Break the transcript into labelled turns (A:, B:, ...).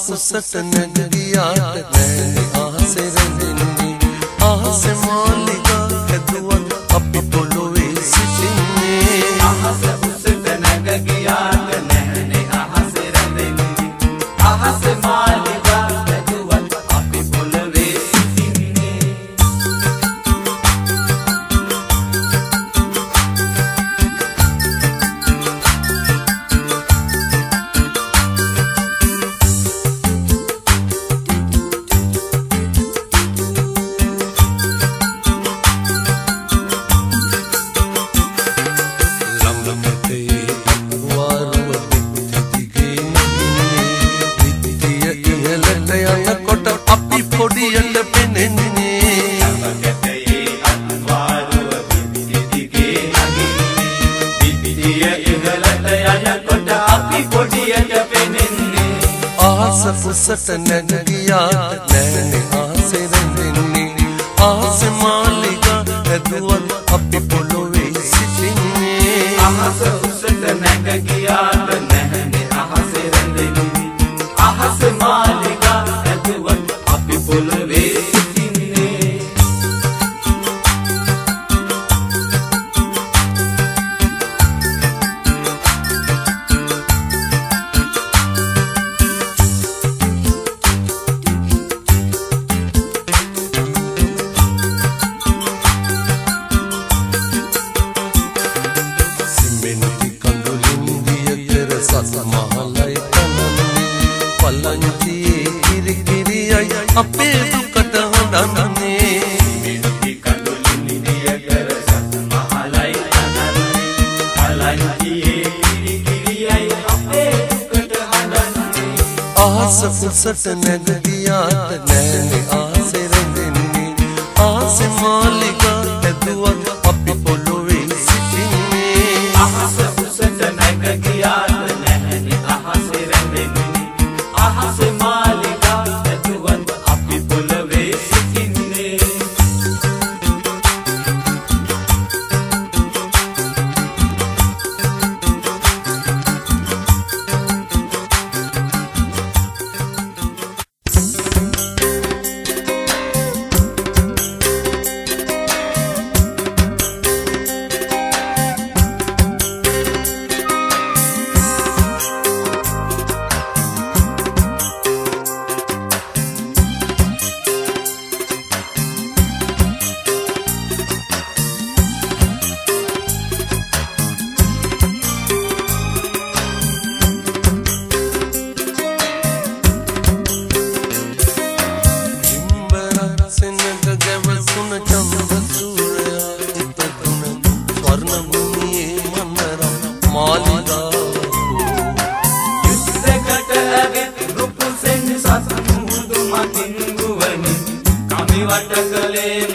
A: කුසට නැගියාට නෑනේ ආසෙ රැඳෙන්නේ ආසෙ මාලිගා හැදුවත් අපි පොළොවේ සිටින්නේ
B: අහස කුසට නැගියාට නෑනේ ආසෙ රැඳෙන්නේ ආස මාලිගා හැදුවත් අපි පොළොවේ සිටින්නේ
A: කුසට නැගියාට නෑනේ ආසෙ රැඳෙන්නේ ආසෙ මාලිගා හැදුවත් අපි පොළොවේ සිටින්නේ
B: අහස කුසට නැගියාට නෑනේ ආසෙ රැඳෙන්නේ ආස මාලිගා හැදුවත් අපි පොළොවේ සිටින්නේ
A: අපේ දුකට හොඳන්නේ
B: මිටි කඳුලින් නිදිය කර සත් මහලයි තනන්නේ පලංචියේ කිරිකිරියයි අපේ දුකට හොඳන්නේ
A: ආස කුසට නැගියාට නෑනේ ආසෙ රැඳෙන්නේ ආසෙ මාලිගා හැදුවත් අපි පොළොවේ සිටින්නේ
B: අහස කුසට නැගියාට නෑනේ ආසෙ රැඳෙන්නේ ආස මාලිගා හැදුවත් අපි පොළොවේ සිටින්නේ වට කලේ